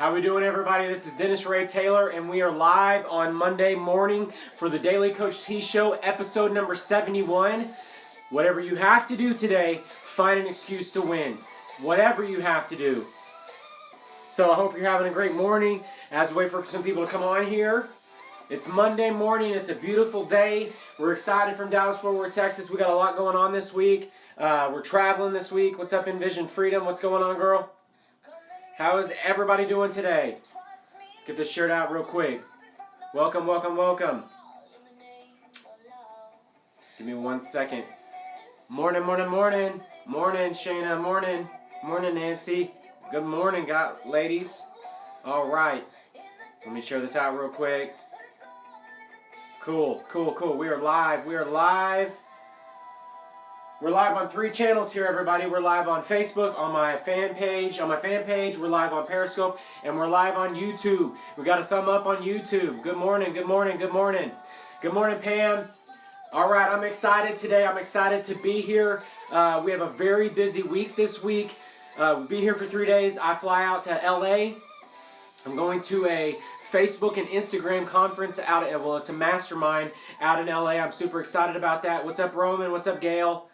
How we doing, everybody? This is Dennis Ray Taylor, and we are live on Monday morning for the Daily Coach T Show, episode number 71. Whatever you have to do today, find an excuse to win. Whatever you have to do. So I hope you're having a great morning. As we wait for some people to come on here. It's Monday morning. It's a beautiful day. We're excited from Dallas-Fort Worth, Texas. We got a lot going on this week. We're traveling this week. What's up, Envision Freedom? What's going on, girl? How is everybody doing today? Get this shirt out real quick. Welcome, welcome, welcome. Give me 1 second. Morning, morning, morning. Morning, Shayna. Morning. Morning, Nancy. Good morning, ladies. All right. Let me share this out real quick. Cool, cool, cool. We are live. We are live. We're live on 3 channels here, everybody. We're live on Facebook, on my fan page. We're live on Periscope, and we're live on YouTube. We got a thumb up on YouTube. Good morning, good morning, good morning. Good morning, Pam. All right, I'm excited today. I'm excited to be here. We have a very busy week this week. We'll be here for 3 days. I fly out to LA. I'm going to a Facebook and Instagram conference it's a mastermind out in LA. I'm super excited about that. What's up, Roman? What's up, Gail?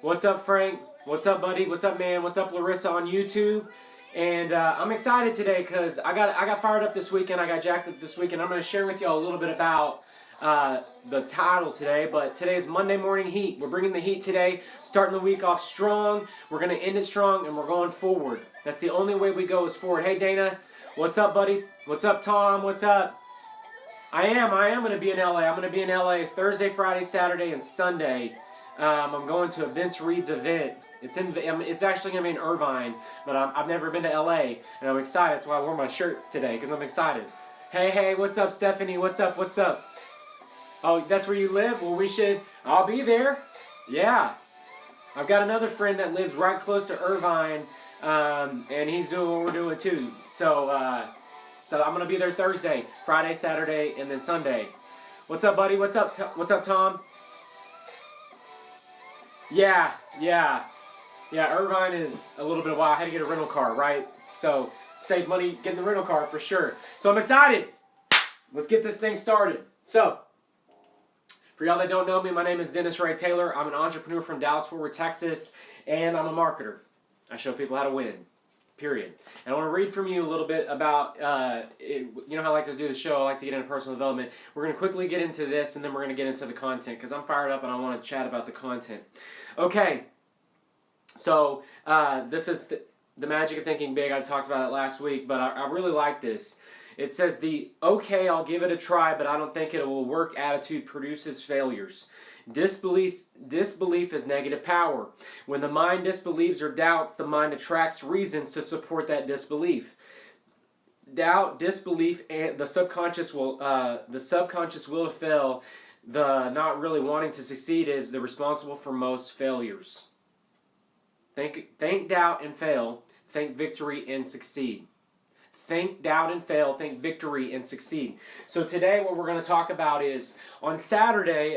What's up, Frank? What's up, buddy? What's up, man? What's up, Larissa on YouTube? And I'm excited today because I got fired up this weekend. I got jacked up this weekend. I'm going to share with y'all a little bit about the title today. But today is Monday Morning Heat. We're bringing the heat today, starting the week off strong. We're going to end it strong, and we're going forward. That's the only way we go is forward. Hey, Dana. What's up, buddy? What's up, Tom? What's up? I am going to be in LA. I'm going to be in LA Thursday, Friday, Saturday, and Sunday. I'm going to a Vince Reed's event. It's actually going to be in Irvine, but I've never been to LA, and I'm excited. That's why I wore my shirt today, because I'm excited. Hey, what's up, Stephanie? What's up? What's up? Oh, that's where you live? Well, I'll be there. Yeah. I've got another friend that lives right close to Irvine, and he's doing what we're doing too. So I'm going to be there Thursday, Friday, Saturday, and then Sunday. What's up, buddy? What's up? What's up, Tom? Yeah, Irvine is a little bit of a while. I had to get a rental car, right? So, save money getting the rental car for sure. So, I'm excited. Let's get this thing started. So, for y'all that don't know me, my name is Dennis Ray Taylor. I'm an entrepreneur from Dallas-Fort Worth, Texas, and I'm a marketer. I show people how to win, period. And I want to read from you a little bit about, you know how I like to do the show. I like to get into personal development. We're going to quickly get into this, and then we're going to get into the content, because I'm fired up and I want to chat about the content. Okay, so this is the magic of thinking big. I talked about it last week, but I really like this. It says the okay, I'll give it a try, but I don't think it will work attitude produces failures. Disbelief is negative power. When the mind disbelieves or doubts, the mind attracts reasons to support that disbelief. Doubt, disbelief, and the subconscious will to fail. The not really wanting to succeed is the responsible for most failures. Think, doubt, and fail. Think victory and succeed. Think, doubt, and fail. Think victory and succeed. So today what we're going to talk about is, on Saturday,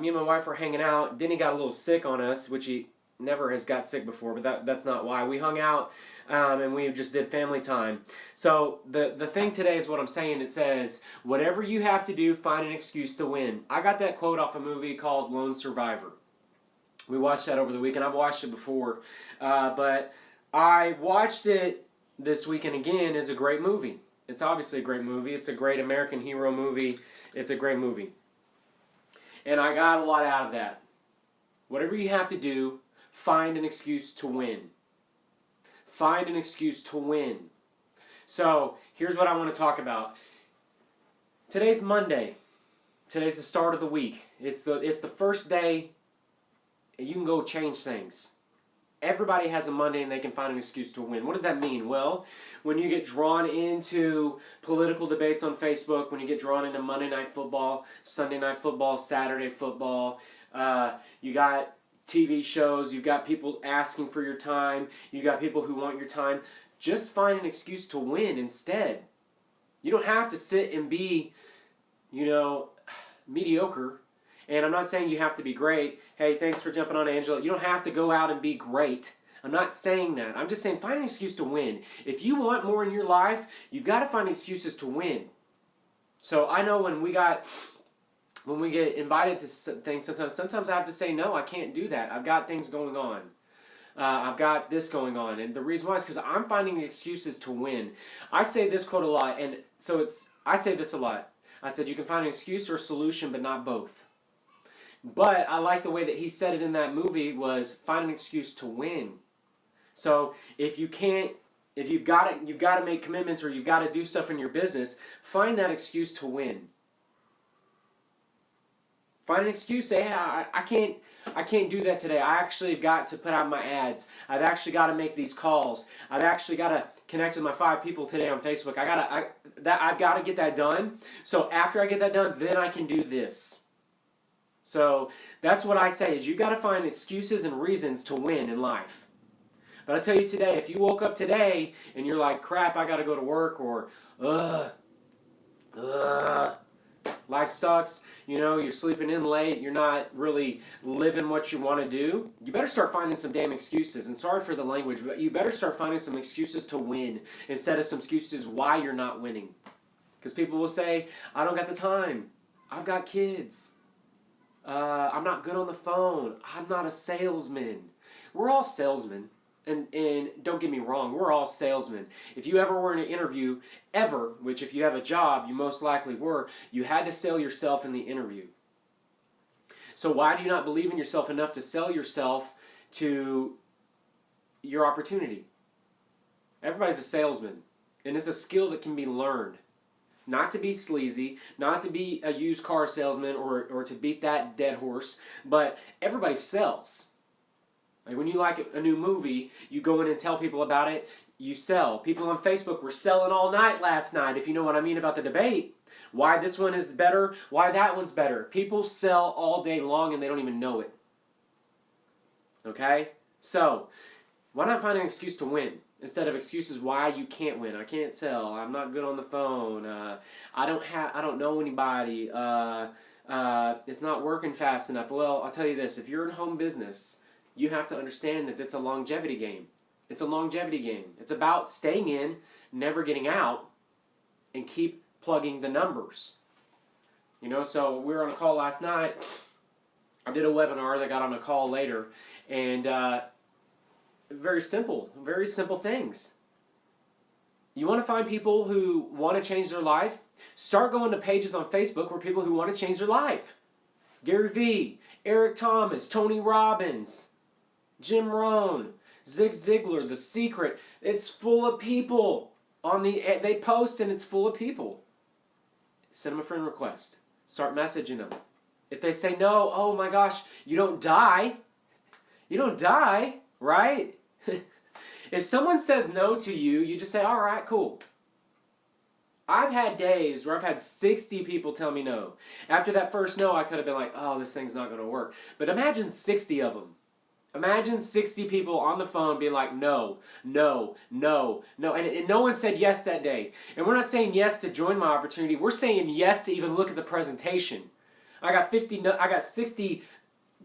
me and my wife were hanging out. Denny got a little sick on us, which he never has got sick before, but that's not why. We hung out and we just did family time. So the thing today is what I'm saying. It says, whatever you have to do, find an excuse to win. I got that quote off a movie called Lone Survivor. We watched that over the weekend. I've watched it before, but I watched it this weekend again. Is a great movie. It's obviously a great movie. It's a great American hero movie. It's a great movie. And I got a lot out of that. Whatever you have to do, find an excuse to win. Find an excuse to win. So, here's what I want to talk about. Today's Monday. Today's the start of the week. It's the first day you can go change things. Everybody has a Monday and they can find an excuse to win. What does that mean? Well, when you get drawn into political debates on Facebook, when you get drawn into Monday Night Football, Sunday Night Football, Saturday Football, you got TV shows, you've got people asking for your time, you got people who want your time. Just find an excuse to win instead. You don't have to sit and be, mediocre. And I'm not saying you have to be great. Hey, thanks for jumping on, Angela. You don't have to go out and be great. I'm not saying that. I'm just saying find an excuse to win. If you want more in your life, you've got to find excuses to win. So I know when we get invited to things, sometimes I have to say, no, I can't do that. I've got things going on. I've got this going on. And the reason why is because I'm finding excuses to win. I say this quote a lot, and so I say this a lot. I said, you can find an excuse or a solution, but not both. But I like the way that he said it in that movie was find an excuse to win. So if you've got to make commitments or you've got to do stuff in your business, find that excuse to win. Find an excuse. Say, hey, I can't do that today. I actually have got to put out my ads. I've actually got to make these calls. I've actually got to connect with my 5 people today on Facebook. I've got to get that done. So after I get that done, then I can do this. So that's what I say is you got to find excuses and reasons to win in life. But I tell you today, if you woke up today and you're like, crap, I got to go to work, or life sucks, you're sleeping in late, you're not really living what you want to do, you better start finding some damn excuses. And sorry for the language, but you better start finding some excuses to win instead of some excuses why you're not winning. Because people will say, I don't got the time. I've got kids. I'm not good on the phone. I'm not a salesman. We're all salesmen. And don't get me wrong, we're all salesmen. If you ever were in an interview, which if you have a job, you most likely were, you had to sell yourself in the interview. So why do you not believe in yourself enough to sell yourself to your opportunity? Everybody's a salesman. And it's a skill that can be learned. Not to be sleazy, not to be a used car salesman or to beat that dead horse, but everybody sells. Like when you like a new movie, you go in and tell people about it, you sell. People on Facebook were selling all night last night, if you know what I mean about the debate. Why this one is better, why that one's better. People sell all day long and they don't even know it. Okay? So, why not find an excuse to win? Instead of excuses why you can't win. I can't sell. I'm not good on the phone. I don't know anybody. It's not working fast enough. Well, I'll tell you this. If you're in home business, you have to understand that it's a longevity game. It's a longevity game. It's about staying in, never getting out, and keep plugging the numbers. So we were on a call last night. I did a webinar that got on a call later, and very simple things. You want to find people who want to change their life? Start going to pages on Facebook where people who want to change their life. Gary Vee, Eric Thomas, Tony Robbins, Jim Rohn, Zig Ziglar, The Secret. It's full of people. They post and it's full of people. Send them a friend request. Start messaging them. If they say no, oh my gosh, you don't die. You don't die, right? If someone says no to you, you just say, all right, cool. I've had days where I've had 60 people tell me no. After that first no, I could have been like, oh, this thing's not going to work. But imagine 60 of them. Imagine 60 people on the phone being like, no, no, no, no. And no one said yes that day. And we're not saying yes to join my opportunity. We're saying yes to even look at the presentation. I got 60,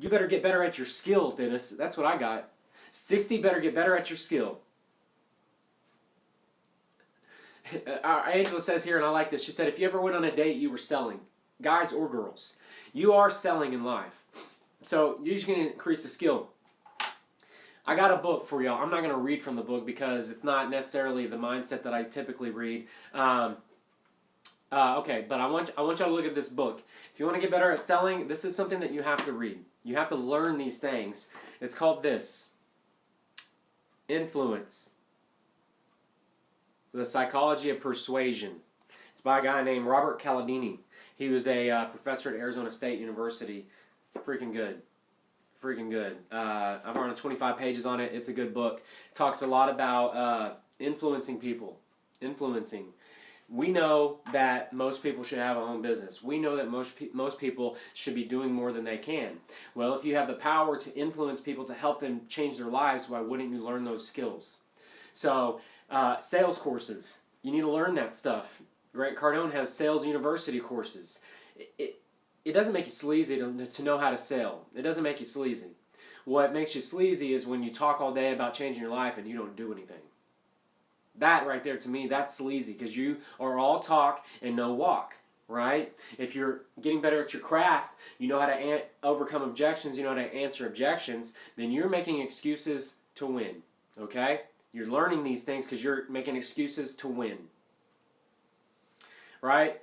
you better get better at your skill, Dennis. That's what I got. 60 better get better at your skill. Angela says here, and I like this, she said, if you ever went on a date, you were selling. Guys or girls. You are selling in life. So you're just going to increase the skill. I got a book for y'all. I'm not going to read from the book because it's not necessarily the mindset that I typically read. Okay, but I want y'all to look at this book. If you want to get better at selling, this is something that you have to read. You have to learn these things. It's called this. Influence. The Psychology of Persuasion. It's by a guy named Robert Cialdini. He was a professor at Arizona State University. Freaking good. Freaking good. I've run 25 pages on it. It's a good book. It talks a lot about influencing people. Influencing. We know that most people should have a home business. We know that most people should be doing more than they can. Well, if you have the power to influence people to help them change their lives, why wouldn't you learn those skills? So, sales courses. You need to learn that stuff. Grant Cardone has sales university courses. It doesn't make you sleazy to know how to sell. It doesn't make you sleazy. what makes you sleazy is when you talk all day about changing your life and you don't do anything. That right there, to me, that's sleazy, because you are all talk and no walk, right? If you're getting better at your craft, you know how to overcome objections, you know how to answer objections, then you're making excuses to win, okay? You're learning these things because you're making excuses to win, right?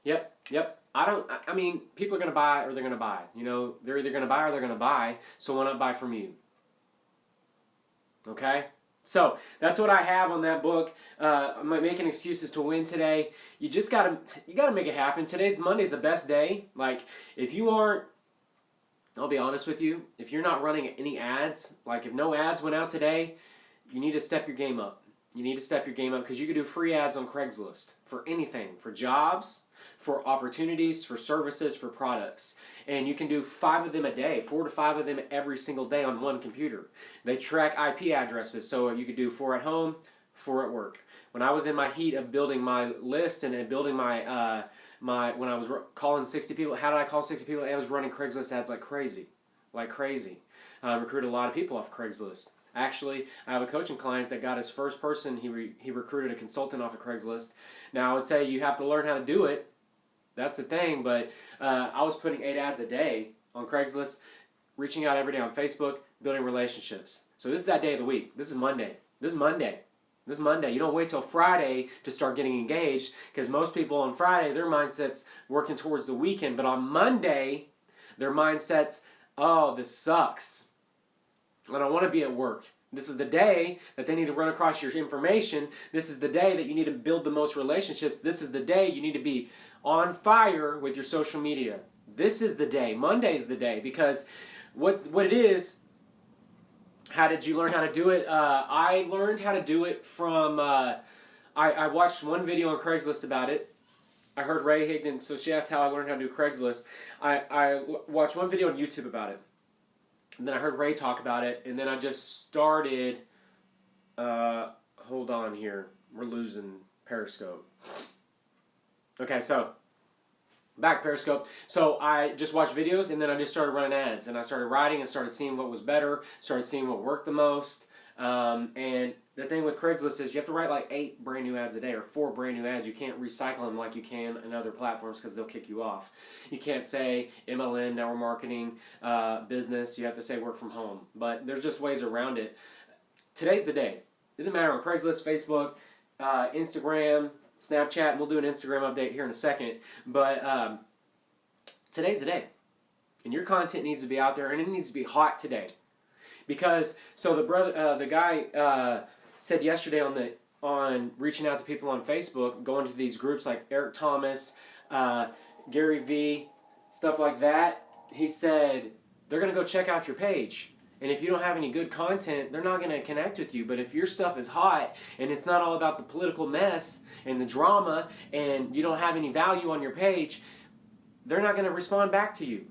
Yep. I mean, people are going to buy or they're going to buy. You know, they're either going to buy or they're going to buy, so why not buy from you? Okay? So, that's what I have on that book. I'm making excuses to win today. You just gotta make it happen. Monday's the best day. Like, if you aren't, I'll be honest with you, if you're not running any ads, like if no ads went out today, you need to step your game up. You need to step your game up, because you can do free ads on Craigslist for anything, for jobs, for opportunities, for services, for products. And you can do 5 of them a day, 4 to 5 of them every single day on one computer. They track IP addresses, so you could do 4 at home, 4 at work. When I was in my heat of building my list and building my, when I was calling 60 people, how did I call 60 people? I was running Craigslist ads like crazy. I recruited a lot of people off Craigslist. Actually, I have a coaching client that got his first person. He recruited a consultant off of Craigslist. Now, I would say you have to learn how to do it. That's the thing, but I was putting 8 ads a day on Craigslist, reaching out every day on Facebook, building relationships. So this is that day of the week. This is Monday. You don't wait till Friday to start getting engaged, because most people on Friday, their mindset's working towards the weekend, but on Monday, their mindset's, oh, this sucks. I don't want to be at work. This is the day that they need to run across your information. This is the day that you need to build the most relationships. This is the day you need to be on fire with your social media. This is the day. Monday is the day, because what it is, how did you learn how to do it? I learned how to do it from, I watched one video on Craigslist about it. I heard Ray Higdon, so she asked how I learned how to do Craigslist. I watched one video on YouTube about it. And then I heard Ray talk about it, and then I just started, hold on here, we're losing Periscope. Okay, so, back Periscope. So I just watched videos, and then I just started running ads, and I started writing and started seeing what was better, started seeing what worked the most, and the thing with Craigslist is you have to write like 8 brand new ads a day, or 4 brand new ads. You can't recycle them like you can in other platforms, because they'll kick you off. You can't say MLM, network marketing, business. You have to say work from home. But there's just ways around it. Today's the day. It doesn't matter on Craigslist, Facebook, Instagram, Snapchat, and we'll do an Instagram update here in a second. But today's the day. And your content needs to be out there, and it needs to be hot today. Because, so the guy said yesterday on reaching out to people on Facebook, going to these groups like Eric Thomas, Gary V, stuff like that, he said they're going to go check out your page. And if you don't have any good content, they're not going to connect with you. But if your stuff is hot and it's not all about the political mess and the drama, and you don't have any value on your page, they're not going to respond back to you.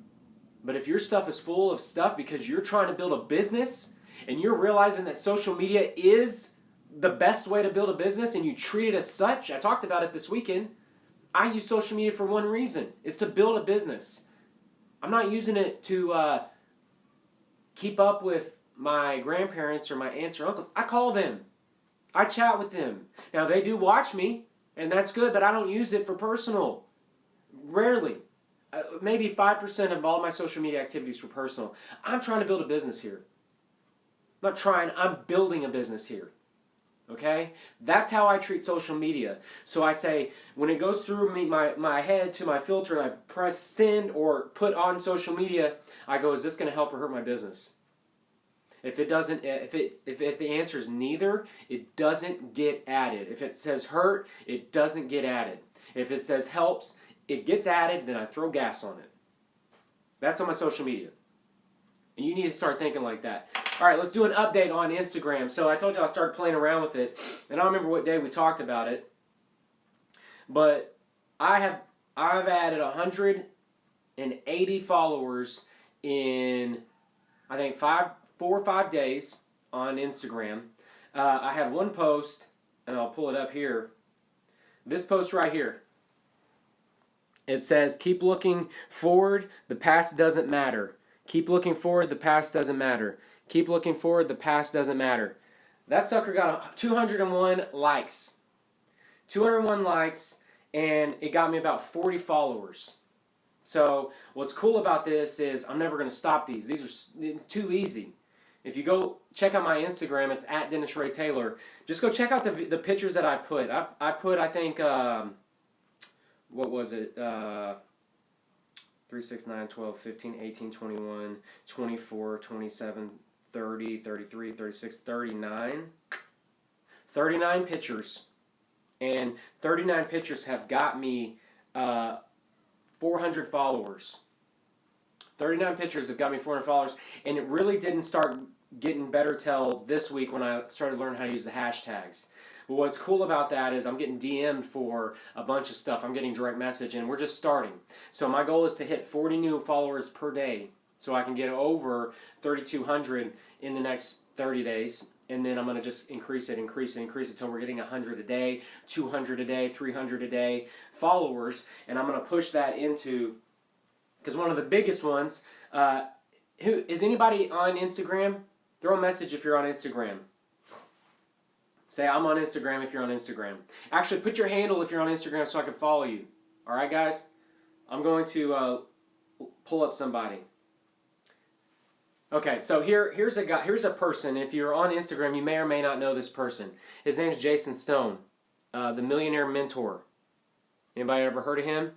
But if your stuff is full of stuff because you're trying to build a business and you're realizing that social media is the best way to build a business and you treat it as such, I talked about it this weekend, I use social media for one reason, is to build a business. I'm not using it to keep up with my grandparents or my aunts or uncles. I call them. I chat with them. Now, they do watch me, and that's good, but I don't use it for personal. Rarely. Maybe 5% of all my social media activities for personal. I'm trying to build a business here. I'm not trying, I'm building a business here. Okay? That's how I treat social media. So I say, when it goes through my head to my filter and I press send or put on social media, I go, is this going to help or hurt my business? If it doesn't, if the answer is neither, it doesn't get added. If it says hurt, it doesn't get added. If it says helps, it gets added, then I throw gas on it. That's on my social media. And you need to start thinking like that. All right, let's do an update on Instagram. So I told you I started playing around with it, and I don't remember what day we talked about it. But I've added 180 followers in, I think, 4 or 5 days on Instagram. I had one post, and I'll pull it up here. This post right here. It says, keep looking forward. The past doesn't matter. Keep looking forward, the past doesn't matter. Keep looking forward, the past doesn't matter. That sucker got 201 likes. 201 likes, and it got me about 40 followers. So what's cool about this is I'm never going to stop these. These are too easy. If you go check out my Instagram, it's at Dennis Ray Taylor. Just go check out the pictures that I put. I put, I think, what was it? 3, 6, 9, 12, 15, 18, 21, 24, 27, 30, 33, 36, 39. 39 pictures. And 39 pictures have got me 400 followers. 39 pictures have got me 400 followers. And it really didn't start getting better till this week when I started learning how to use the hashtags. But what's cool about that is I'm getting DM'd for a bunch of stuff. I'm getting direct message, and we're just starting. So my goal is to hit 40 new followers per day so I can get over 3,200 in the next 30 days. And then I'm going to just increase it until we're getting 100 a day, 200 a day, 300 a day followers. And I'm going to push that into, because one of the biggest ones, who is anybody on Instagram? Throw a message if you're on Instagram. Say, I'm on Instagram if you're on Instagram. Actually, put your handle if you're on Instagram so I can follow you. All right, guys? I'm going to pull up somebody. Okay, so here's a guy. Here's a person. If you're on Instagram, you may or may not know this person. His name's Jason Stone, the Millionaire Mentor. Anybody ever heard of him?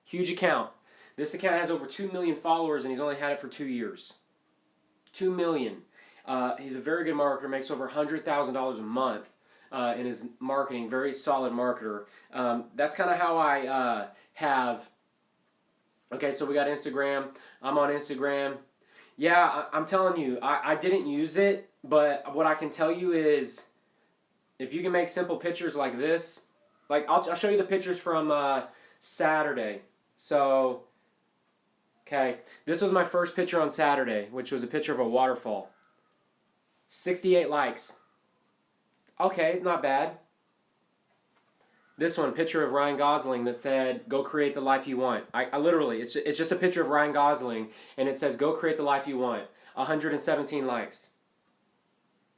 Huge account. This account has over 2 million followers, and he's only had it for 2 years. 2 million. He's a very good marketer. Makes over $100,000 a month in his marketing. Very solid marketer. That's kind of how I have. Okay, so we got Instagram. I'm on Instagram. Yeah, I'm telling you, I didn't use it, but what I can tell you is, if you can make simple pictures like this, like I'll show you the pictures from Saturday. So, okay, this was my first picture on Saturday, which was a picture of a waterfall. 68 likes. Okay, not bad. This one, picture of Ryan Gosling that said, "Go create the life you want." I literally, it's just a picture of Ryan Gosling, and it says, "Go create the life you want." 117 likes.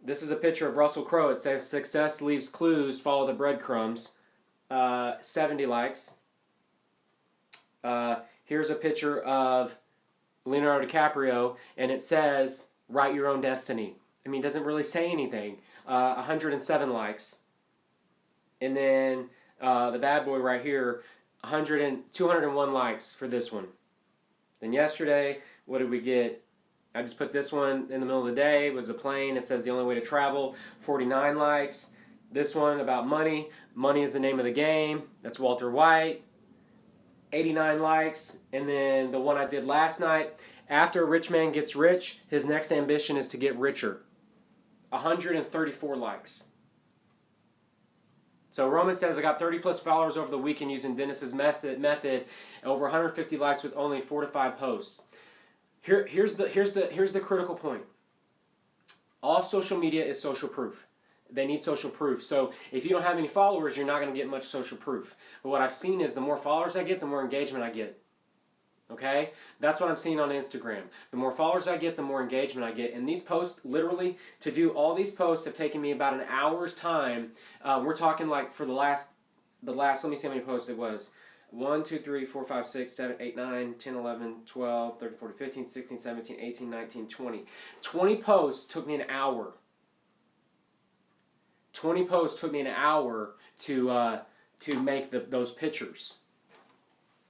This is a picture of Russell Crowe. It says, "Success leaves clues, follow the breadcrumbs." 70 likes. Here's a picture of Leonardo DiCaprio, and it says, "Write your own destiny." I mean, it doesn't really say anything. 107 likes. And then the bad boy right here, 201 likes for this one. Then yesterday, what did we get? I just put this one in the middle of the day. It was a plane. It says the only way to travel. 49 likes. This one about money. Money is the name of the game. That's Walter White. 89 likes. And then the one I did last night, after a rich man gets rich, his next ambition is to get richer. 134 likes. So Roman says, I got 30 plus followers over the weekend using Dennis's method, over 150 likes with only 4 to 5 posts. Here's the critical point. All social media is social proof. They need social proof. So if you don't have any followers, you're not going to get much social proof. But what I've seen is the more followers I get, the more engagement I get. Okay? That's what I'm seeing on Instagram. The more followers I get, the more engagement I get. And these posts, literally, to do all these posts have taken me about an hour's time. We're talking like for the last, let me see how many posts it was. 1, 2, 3, 4, 5, 6, 7, 8, 9, 10, 11, 12, 13, 14, 15, 16, 17, 18, 19, 20. 20 posts took me an hour. 20 posts took me an hour to make those pictures.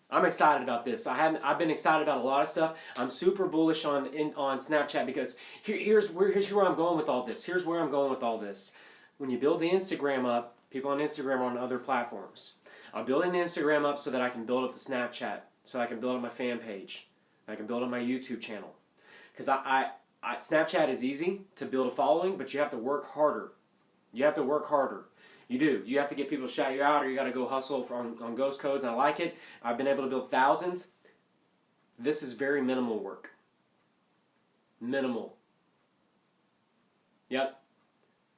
I'm excited about this. I've been excited about a lot of stuff. I'm super bullish on Snapchat because here's where I'm going with all this. Here's where I'm going with all this. When you build the Instagram up, people on Instagram are on other platforms. I'm building the Instagram up so that I can build up the Snapchat, so I can build up my fan page, I can build up my YouTube channel. Because Snapchat is easy to build a following, but you have to work harder. You have to work harder. You do. You have to get people to shout you out, or you got to go hustle on ghost codes. I like it. I've been able to build thousands. This is very minimal work. Minimal. Yep.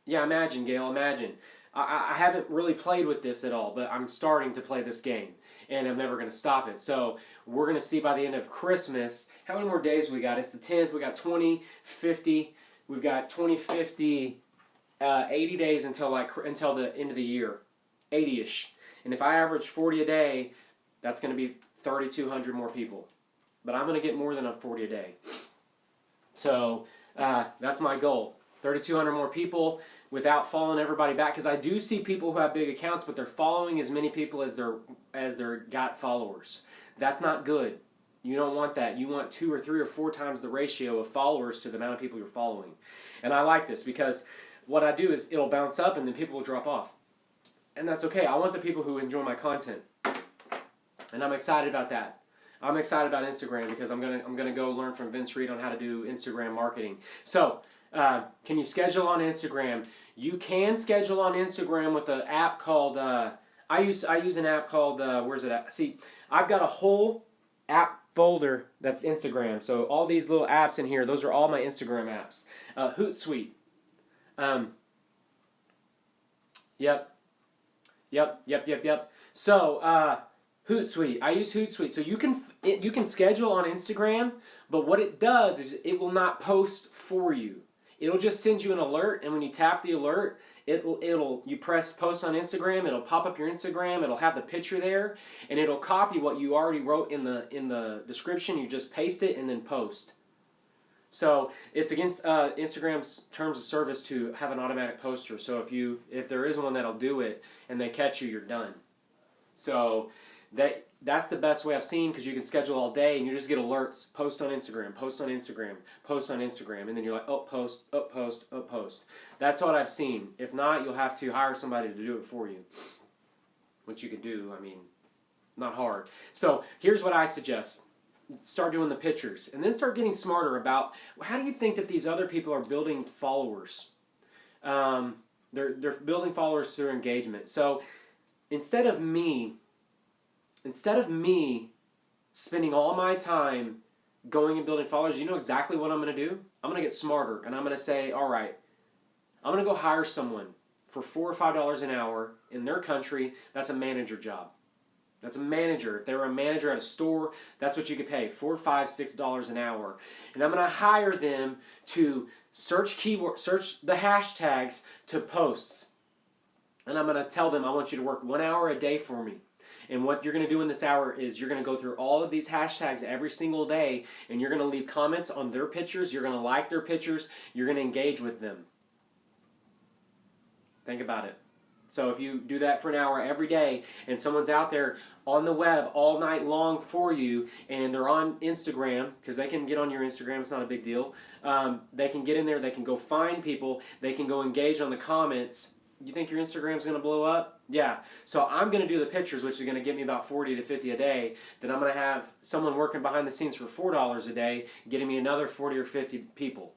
Yeah, imagine, Gail, imagine. I haven't really played with this at all, but I'm starting to play this game, and I'm never going to stop it. So we're going to see by the end of Christmas how many more days we got. It's the 10th. We got 20, 50. We've got 20, 50, 80 days until the end of the year, 80-ish. And if I average 40 a day, that's going to be 3,200 more people. But I'm going to get more than a 40 a day. So that's my goal. 3,200 more people without following everybody back. Because I do see people who have big accounts, but they're following as many people as they're got followers. That's not good. You don't want that. You want 2 or 3 or 4 times the ratio of followers to the amount of people you're following. And I like this because what I do is it'll bounce up and then people will drop off. And that's okay. I want the people who enjoy my content. And I'm excited about that. I'm excited about Instagram because I'm gonna go learn from Vince Reed on how to do Instagram marketing. So, can you schedule on Instagram? You can schedule on Instagram with an app called I use an app called where's it at? See, I've got a whole app folder that's Instagram. So all these little apps in here, those are all my Instagram apps. Hootsuite. Yep. So, Hootsuite. I use Hootsuite. So you can schedule on Instagram, but what it does is it will not post for you. It'll just send you an alert, and when you tap the alert, you press post on Instagram, it'll pop up your Instagram, it'll have the picture there, and it'll copy what you already wrote in the description. You just paste it and then post. So it's against Instagram's terms of service to have an automatic poster. So if there is one that'll do it and they catch you, you're done. So that's the best way I've seen because you can schedule all day and you just get alerts. Post on Instagram, post on Instagram, post on Instagram, and then you're like, oh, post, oh, post, oh, post. That's what I've seen. If not, you'll have to hire somebody to do it for you, which you can do. I mean, not hard. So here's what I suggest. Start doing the pictures and then start getting smarter about how do you think that these other people are building followers. They're building followers through engagement. So instead of me spending all my time going and building followers, you know exactly what I'm going to do? I'm going to get smarter and I'm going to say, all right, I'm going to go hire someone for $4 or $5 an hour in their country. That's a manager job. That's a manager. If they were a manager at a store, that's what you could pay, $4, $5, $6 an hour. And I'm going to hire them to search the hashtags to posts. And I'm going to tell them, I want you to work 1 hour a day for me. And what you're going to do in this hour is you're going to go through all of these hashtags every single day, and you're going to leave comments on their pictures. You're going to like their pictures. You're going to engage with them. Think about it. So if you do that for an hour every day and someone's out there on the web all night long for you and they're on Instagram, because they can get on your Instagram, it's not a big deal. They can get in there, they can go find people, they can go engage on the comments. You think your Instagram's going to blow up? Yeah. So I'm going to do the pictures, which is going to get me about 40 to 50 a day. Then I'm going to have someone working behind the scenes for $4 a day, getting me another 40 or 50 people.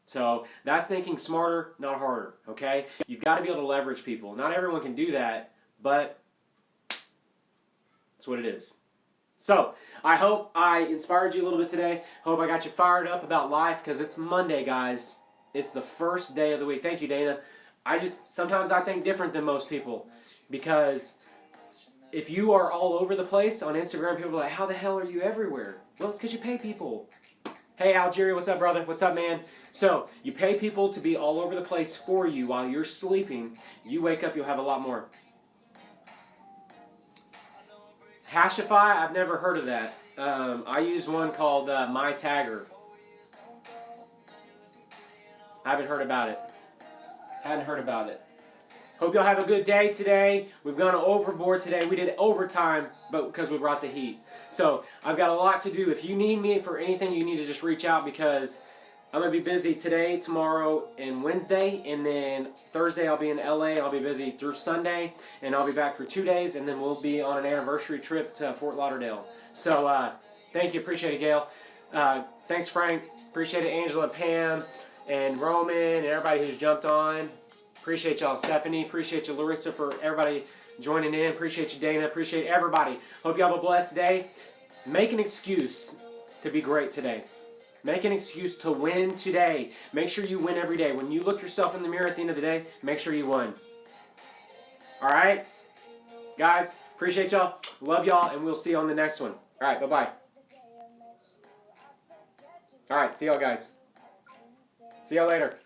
So that's thinking smarter, not harder, okay? You've got to be able to leverage people. Not everyone can do that, but that's what it is. So I hope I inspired you a little bit today. Hope I got you fired up about life because it's Monday, guys. It's the first day of the week. Thank you, Dana. Sometimes I think different than most people because if you are all over the place on Instagram, people are like, how the hell are you everywhere? Well, it's because you pay people. Hey, Algeria, what's up, brother? What's up, man? So, you pay people to be all over the place for you while you're sleeping. You wake up, you'll have a lot more. Hashify, I've never heard of that. I use one called My Tagger. I haven't heard about it. Hadn't heard about it. Hope y'all have a good day today. We've gone overboard today. We did overtime, but because we brought the heat. So, I've got a lot to do. If you need me for anything, you need to just reach out because I'm going to be busy today, tomorrow, and Wednesday. And then Thursday I'll be in LA. I'll be busy through Sunday. And I'll be back for 2 days. And then we'll be on an anniversary trip to Fort Lauderdale. So, thank you. Appreciate it, Gail. Thanks, Frank. Appreciate it, Angela, Pam, and Roman, and everybody who's jumped on. Appreciate y'all. Stephanie, appreciate you, Larissa, for everybody joining in. Appreciate you, Dana. Appreciate everybody. Hope you have a blessed day. Make an excuse to be great today. Make an excuse to win today. Make sure you win every day. When you look yourself in the mirror at the end of the day, make sure you won. All right? Guys, appreciate y'all. Love y'all, and we'll see you on the next one. All right, bye-bye. All right, see y'all, guys. See y'all later.